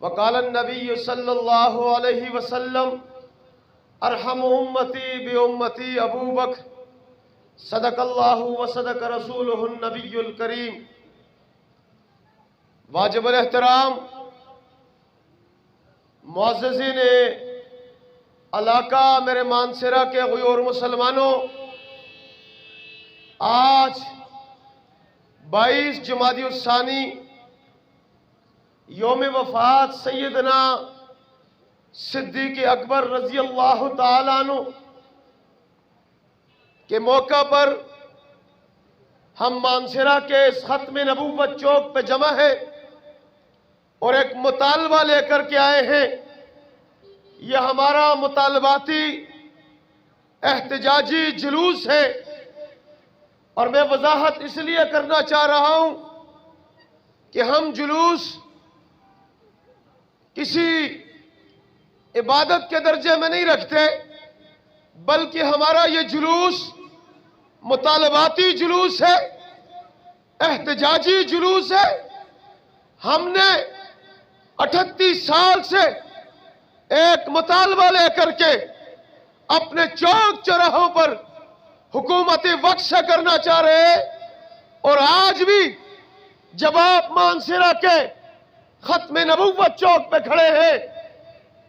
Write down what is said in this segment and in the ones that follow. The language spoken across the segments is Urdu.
وقال النبی صلی اللہ علیہ وسلم ارحم امتی بامتی ابو بکر صدق اللہ وصدق رسولہ النبی الکریم۔ واجب الاحترام معززین علاقہ میرے مانسرہ کے غیور مسلمانوں، آج 22 جمادی الثانی یوم وفات سیدنا صدیق اکبر رضی اللہ تعالیٰ عنہ کے موقع پر ہم مانسرہ کے اس ختم نبوت چوک پہ جمع ہیں اور ایک مطالبہ لے کر کے آئے ہیں۔ یہ ہمارا مطالباتی احتجاجی جلوس ہے اور میں وضاحت اس لیے کرنا چاہ رہا ہوں کہ ہم جلوس کسی عبادت کے درجے میں نہیں رکھتے، بلکہ ہمارا یہ جلوس مطالباتی جلوس ہے، احتجاجی جلوس ہے۔ ہم نے 38 سال سے ایک مطالبہ لے کر کے اپنے چوک چوراہوں پر حکومت وقت سے کرنا چاہ رہے ہیں، اور آج بھی جب آپ مانسرہ کے ختم نبوت چوک پہ کھڑے ہیں،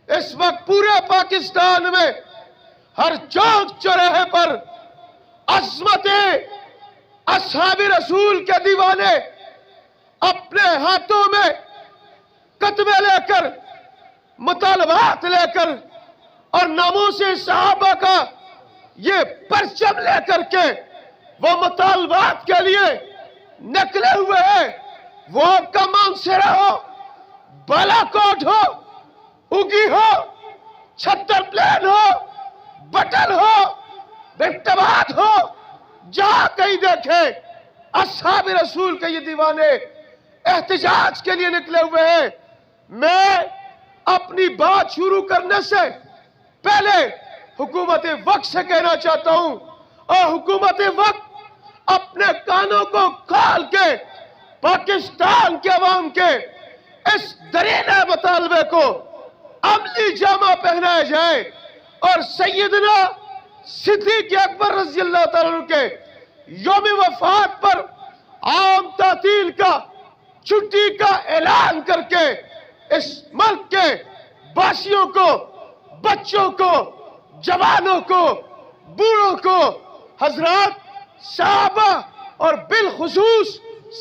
اس وقت پورے پاکستان میں ہر چوک چوراہے پر عظمت اصحاب رسول کے دیوانے اپنے ہاتھوں میں کتبے لے کر، مطالبات لے کر اور ناموس صحابہ کا یہ پرچم لے کر کے وہ مطالبات کے لیے نکلے ہوئے ہیں۔ وہ آپ کا مانسرہ ہو، بالا کوٹ ہو، اگی ہو، چھتر پلین ہو، بٹل ہو، بنٹباد ہو، جہاں کہیں دیکھیں اصحاب رسول کے یہ دیوانے احتجاج کے لیے نکلے ہوئے ہیں۔ میں اپنی بات شروع کرنے سے پہلے حکومت وقت سے کہنا چاہتا ہوں، اور حکومت وقت اپنے کانوں کو کھول کے پاکستان کے عوام کے اس درینے مطالبے کو عملی جامہ پہنایا جائے، اور سیدنا صدیق اکبر رضی اللہ تعالیٰ عنہ کے یوم وفات پر عام تعطیل کا، چھٹی کا اعلان کر کے اس ملک کے باشیوں کو، بچوں کو، جوانوں کو، بوڑھوں کو، حضرات صحابہ اور بالخصوص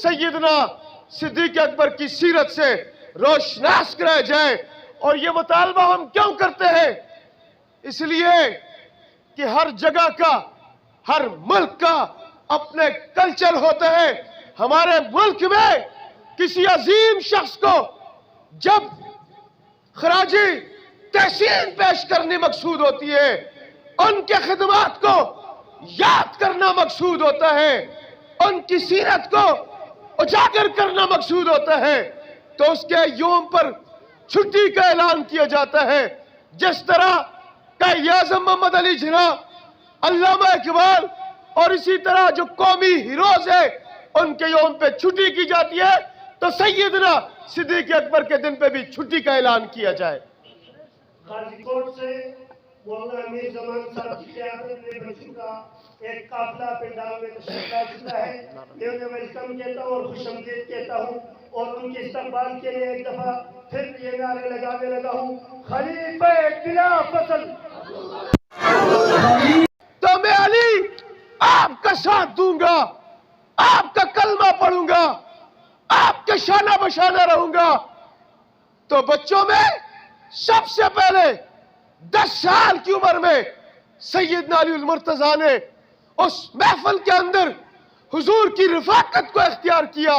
سیدنا صدیق اکبر کی سیرت سے روشناس کرایا جائے۔ اور یہ مطالبہ ہم کیوں کرتے ہیں؟ اس لیے کہ ہر جگہ کا، ہر ملک کا اپنے کلچر ہوتا ہے۔ ہمارے ملک میں کسی عظیم شخص کو جب خراج تحسین پیش کرنی مقصود ہوتی ہے، ان کے خدمات کو یاد کرنا مقصود ہوتا ہے، ان کی سیرت کو اجاگر کرنا مقصود ہوتا ہے، تو اس کے یوم پر چھٹی کا اعلان کیا جاتا ہے۔ جس طرح قائد اعظم محمد علی جناح، علامہ اقبال اور اسی طرح جو قومی ہیروز ہیں ان کے یوم پہ چھٹی کی جاتی ہے، تو سیدنا صدیق اکبر کے دن پہ بھی چھٹی کا اعلان کیا جائے۔ غازی کوٹ سے مولانا امیر زمان صاحب کی قیادت میں بچوں کا ایک قافلہ پنڈال میں تشریف لا چکا ہے۔ میں انہیں ویلکم کہتا ہوں اور خوش آمدید کہتا ہوں، اور ان کے استقبال کے لیے ایک دفعہ پھر یہ نعرے لگانے لگا ہوں، خلیفہ بلا فصل۔ تو میں علی آپ کا ساتھ دوں گا، آپ کا کلمہ پڑھوں گا، آپ کے شانہ بشانہ رہوں گا۔ تو بچوں میں سب سے پہلے 10 سال کی عمر میں سیدنا علی المرتضیٰ نے اس محفل کے اندر حضور کی رفاقت کو اختیار کیا،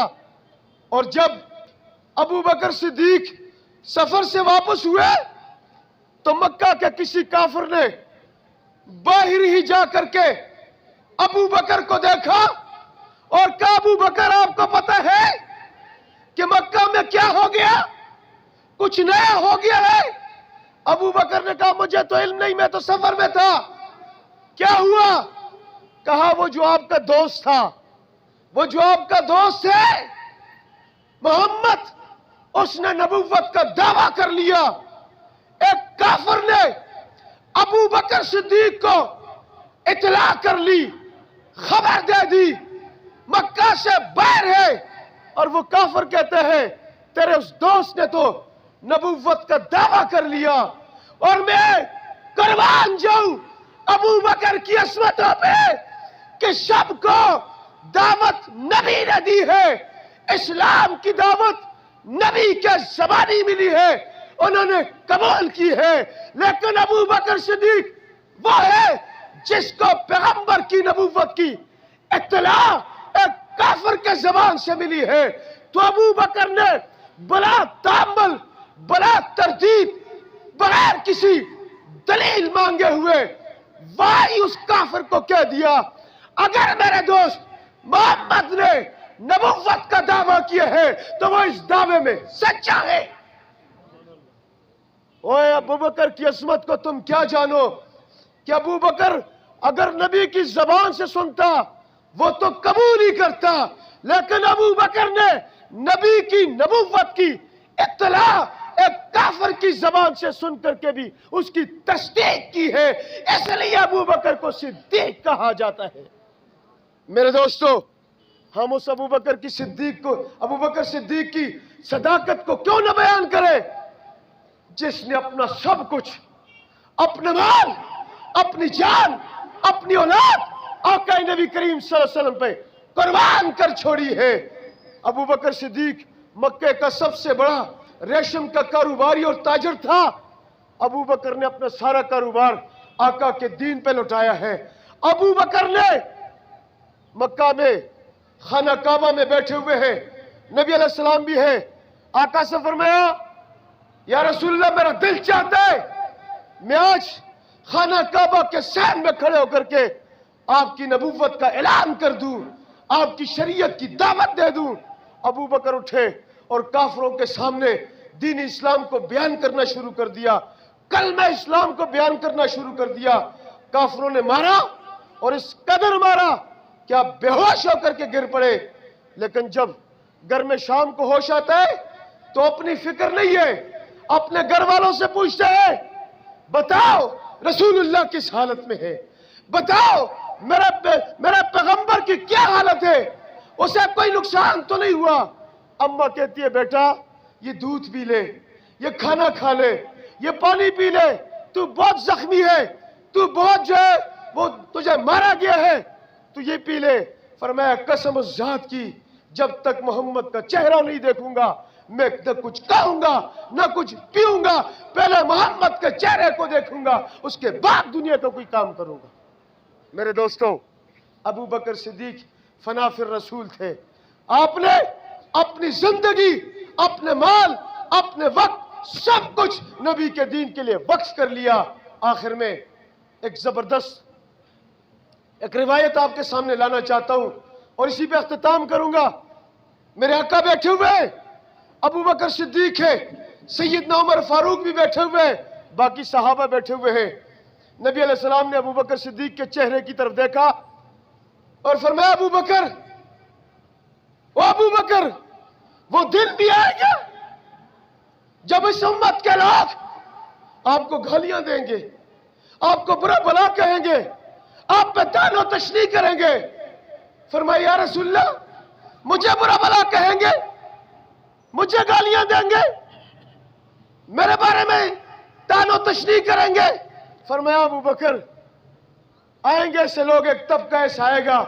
اور جب ابو بکر صدیق سفر سے واپس ہوئے تو مکہ کے کسی کافر نے باہر ہی جا کر کے ابو بکر کو دیکھا اور کہا، ابو بکر آپ کو پتہ ہے کہ مکہ میں کیا ہو گیا؟ کچھ نیا ہو گیا ہے؟ ابو بکر نے کہا، مجھے تو علم نہیں، میں تو سفر میں تھا۔ کیا ہوا؟ کہا، وہ جو آپ کا دوست تھا، وہ جو آپ کا دوست ہے محمد، اس نے نبوت کا دعویٰ کر لیا. ایک کافر نے ابو بکر صدیق کو اطلاع کر لی, خبر دے دی مکہ سے باہر ہے, اور وہ کافر کہتے ہیں تیرے اس دوست نے تو نبوت کا دعویٰ کر لیا اور میں قربان جاؤں ابو بکر کی عصمتوں پہ کہ سب کو دعوت نبی نے دی ہے, اسلام کی دعوت نبی کے زبانی ملی ہے, انہوں نے قبول کی ہے. لیکن ابو بکر صدیق وہ ہے جس کو پیغمبر کی نبوت کی اطلاع ایک کافر کے زبان سے ملی ہے. تو ابو بکر نے بلا تامل, بلا تردید, بغیر کسی دلیل مانگے ہوئے وہی اس کافر کو کہہ دیا اگر میرے دوست محمد نے نبوت کا دعویٰ کیا ہے تو وہ اس دعوے میں سچا ہے. اوے ابو بکر کی عظمت کو تم کیا جانو کہ ابو بکر اگر نبی کی زبان سے سنتا وہ تو قبول ہی کرتا, لیکن ابو بکر نے نبی کی نبوت کی اطلاع ایک کافر کی زبان سے سن کر کے بھی اس کی تصدیق کی ہے, اس لیے ابو بکر کو صدیق کہا جاتا ہے. میرے دوستو, ہم اس ابو بکر صدیق کی صداقت کو کیوں نہ بیان کریں جس نے اپنا سب کچھ, اپنا مال, اپنی جان, اپنی اولاد آقا نبی کریم صلی اللہ علیہ وسلم پہ قربان کر چھوڑی ہے. ابو بکر صدیق مکے کا سب سے بڑا ریشم کا کاروباری اور تاجر تھا. ابو بکر نے اپنا سارا کاروبار آقا کے دین پہ لٹایا ہے. ابو بکر نے مکہ میں خانہ کعبہ میں بیٹھے ہوئے ہیں, نبی علیہ السلام بھی ہے. آقا سے فرمایا یا رسول اللہ میرا دل چاہتا ہے میں آج خانہ کعبہ کے سین میں کھڑے ہو کر کے آپ کی نبوت کا اعلان کر دوں, آپ کی شریعت کی دعوت دے دوں. ابو بکر اٹھے اور کافروں کے سامنے دین اسلام کو بیان کرنا شروع کر دیا, کلمہ اسلام کو بیان کرنا شروع کر دیا. کافروں نے مارا اور اس قدر مارا کہ آپ بے ہوش ہو کر کے گر پڑے. لیکن جب گھر میں شام کو ہوش آتا ہے تو اپنی فکر نہیں ہے, اپنے گھر والوں سے پوچھتے ہیں بتاؤ رسول اللہ کس حالت میں ہے, بتاؤ میرے پیغمبر کی کیا حالت ہے, اسے کوئی نقصان تو نہیں ہوا. اماں کہتی ہے بیٹا یہ دودھ پی لے, یہ کھانا کھا لے, یہ پانی پی لے, تو بہت زخمی ہے, تو بہت جو ہے وہ تجھے مارا گیا ہے, تو یہ پی لے. فرمایا قسم اس ذات کی جب تک محمد کا چہرہ نہیں دیکھوں گا میں نہ کچھ کہوں گا نہ کچھ پیوں گا, پہلے محمد کے چہرے کو دیکھوں گا اس کے بعد دنیا کا کوئی کام کروں گا. میرے دوستوں, ابو بکر صدیق فنا فی الرسول تھے. آپ نے اپنی زندگی, اپنے مال, اپنے وقت سب کچھ نبی کے دین کے لیے وقف کر لیا. آخر میں ایک زبردست ایک روایت آپ کے سامنے لانا چاہتا ہوں اور اسی پہ اختتام کروں گا. میرے آقا بیٹھے ہوئے ہیں, ابو بکر صدیق ہے, سیدنا عمر فاروق بھی بیٹھے ہوئے ہیں, باقی صحابہ بیٹھے ہوئے ہیں. نبی علیہ السلام نے ابو بکر صدیق کے چہرے کی طرف دیکھا اور فرمایا ابو بکر, او ابو بکر, وہ دن بھی آئے گا جب اس امت کے لوگ آپ کو گالیاں دیں گے, آپ کو برا بھلا کہیں گے, آپ پہ طعن و تشنیع کریں گے. فرمایا یا رسول اللہ مجھے برا بھلا کہیں گے, مجھے گالیاں دیں گے, میرے بارے میں طعن و تشنیع کریں گے. فرمایا ابو بکر آئیں گے ایسے لوگ, ایک طبقہ ایسا آئے گا,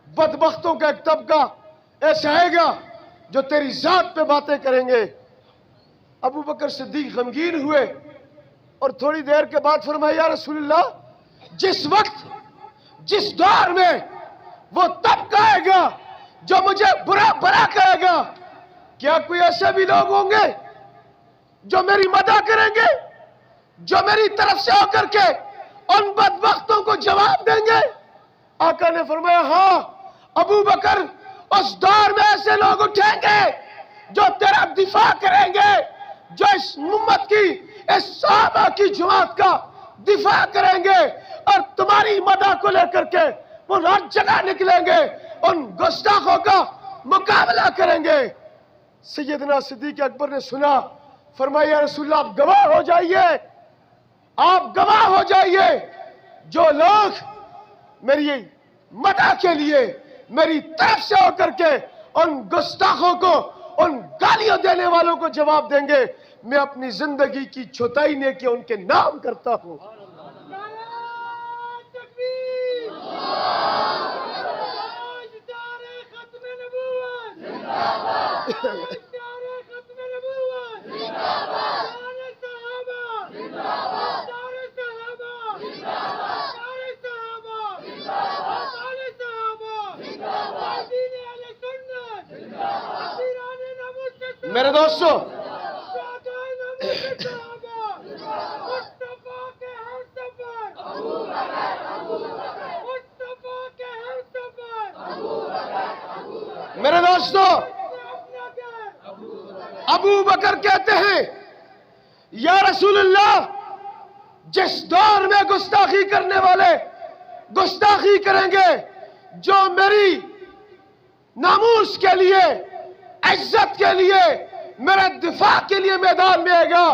بدبختوں کا ایک طبقہ ایسا آئے گا جو تیری ذات پہ باتیں کریں گے. ابو بکر صدیق غمگین ہوئے اور تھوڑی دیر کے بعد فرمایا یا رسول اللہ جس وقت جس دور میں وہ طبقہ آئے گا جو مجھے برا بھلا کہے گا, کیا کوئی ایسے بھی لوگ ہوں گے جو میری مدح کریں گے, جو میری طرف سے ہو کر کے ان بدبختوں کو جواب دیں گے؟ آقا نے فرمایا ہاں ابو بکر, اس دور میں ایسے لوگ اٹھیں گے جو تیرا دفاع کریں گے, جو اس امت کی, اس صحابہ کی جماعت کا دفاع کریں گے اور تمہاری مدح کو لے کر کے وہ ہر جگہ نکلیں گے, ان گستاخوں کا مقابلہ کریں گے. سیدنا صدیق اکبر نے سنا، فرمایا یا رسول اللہ آپ گواہ ہو جائیے، آپ گواہ ہو جائیے، جو لوگ میری مدح کے لیے میری طرف سے ہو کر کے ان گستاخوں کو، ان گالیاں دینے والوں کو جواب دیں گے، میں اپنی زندگی کی چھوٹائی نے کہ ان کے نام کرتا ہوں۔ میرے دوستو، ابو بکر کہتے ہیں یا رسول اللہ، جس دور میں گستاخی کرنے والے گستاخی کریں گے، جو میری ناموس کے لیے، عزت کے لیے، میرے دفاع کے لیے میدان میں آئے گا،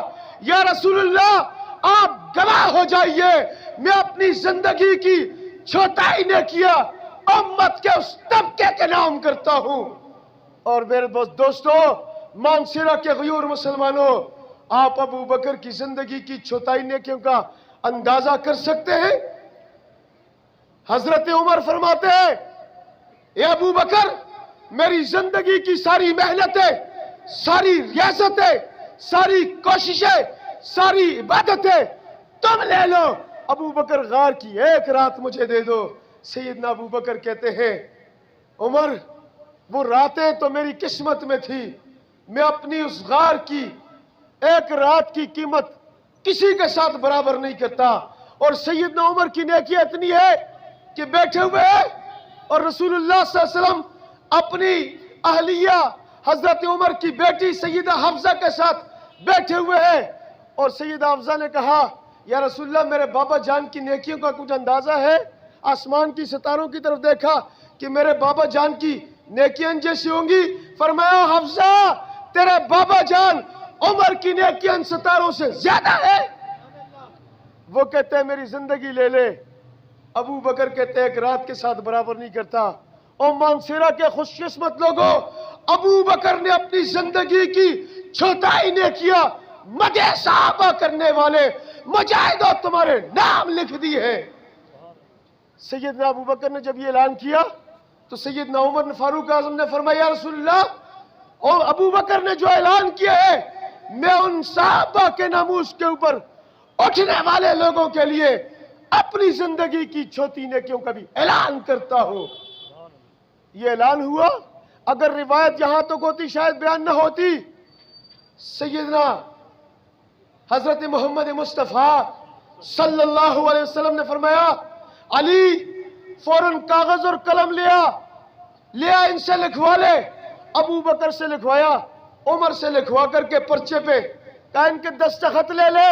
یا رسول اللہ آپ گواہ ہو جائیے، میں اپنی زندگی کی چھوٹائی نے کیا امت کے اس طبقے کے نام کرتا ہوں۔ اور میرے دوستو، مانسیرہ کے غیور مسلمانوں، آپ ابو بکر کی زندگی کی چھوٹائی نیکیوں کا اندازہ کر سکتے ہیں؟ حضرت عمر فرماتے ہیں، اے ابو بکر، میری زندگی کی ساری محنتیں، ساری ریاستیں، ساری کوششیں، ساری عبادتیں تم لے لو، ابو بکر غار کی ایک رات مجھے دے دو۔ سیدنا ابو بکر کہتے ہیں، عمر وہ راتیں تو میری قسمت میں تھی، میں اپنی اس غار کی ایک رات کی قیمت کسی کے ساتھ برابر نہیں کرتا۔ اور سیدنا عمر کی نیکی اتنی ہے کہ بیٹھے ہوئے ہیں اور رسول اللہ صلی اللہ علیہ وسلم اپنی اہلیہ حضرت عمر کی بیٹی سیدہ حفصہ کے ساتھ بیٹھے ہوئے ہیں، اور سیدہ حفصہ نے کہا یا رسول اللہ میرے بابا جان کی نیکیوں کا کچھ اندازہ ہے؟ آسمان کی ستاروں کی طرف دیکھا کہ میرے بابا جان کی نیکیاں جیسی ہوں گی؟ فرمایا حفصہ تیرے بابا جان عمر کی نیکیاں ستاروں سے زیادہ ہے۔ وہ کہتے ہیں میری زندگی لے لے، ابو بکر کہتے ہیں ایک رات کے ساتھ برابر نہیں کرتا۔ اور مانسیرہ کے خوش قسمت لوگوں، ابو بکر نے اپنی زندگی کی چھوٹائی نے کیا مدح صحابہ کرنے والے مجاہدوں تمہارے نام لکھ دی ہے۔ سیدنا ابو بکر نے جب یہ اعلان کیا تو سیدنا عمر فاروق اعظم نے فرمایا یا رسول اللہ، اور ابو بکر نے جو اعلان کیا ہے میں ان صحابہ کے ناموس کے اوپر اٹھنے والے لوگوں کے لیے اپنی زندگی کی چھوٹی نیکیوں کا بھی اعلان کرتا ہوں۔ یہ اعلان ہوا، اگر روایت یہاں تک ہوتی شاید بیان نہ ہوتی۔ سیدنا حضرت محمد مصطفیٰ صلی اللہ علیہ وسلم نے فرمایا علی فوراً کاغذ اور قلم لیا ان سے لکھوا لے۔ ابو بکر سے لکھوایا، عمر سے لکھوا کر کے پرچے پہ کہا ان کے دستخط لے لے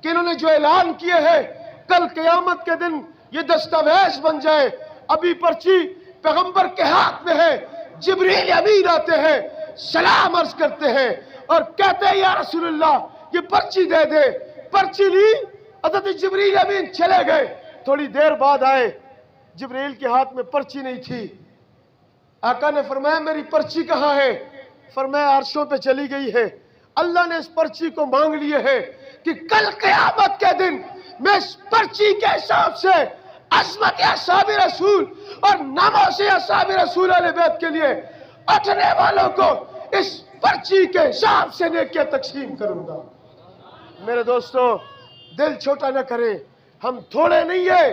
کہ انہوں نے جو اعلان کیے ہیں کل قیامت کے دن یہ دستاویز بن جائے۔ ابھی پرچی پیغمبر کے ہاتھ میں ہے، جبریل امین آتے ہیں، سلام عرض کرتے ہیں اور کہتے ہیں یا رسول اللہ یہ پرچی دے دے۔ پرچی لی، حضرت جبریل امین چلے گئے، تھوڑی دیر بعد آئے، جبریل کے ہاتھ میں پرچی نہیں تھی۔ آقا نے فرمایا میری پرچی کہاں ہے؟ فرمایا عرشوں پہ چلی گئی ہے۔ اللہ نے اس پرچی کو مانگ لیے ہے کہ کل قیامت کے دن میں اس پرچی کے حساب سے عظمت اصحاب رسول اور ناموس اصحاب رسول علیہ بیت کے لیے اٹھنے والوں کو اس پرچی کے حساب سے نیکیاں تقسیم کروں گا۔ میرے دوستو، دل چھوٹا نہ کریں، ہم تھوڑے نہیں ہیں۔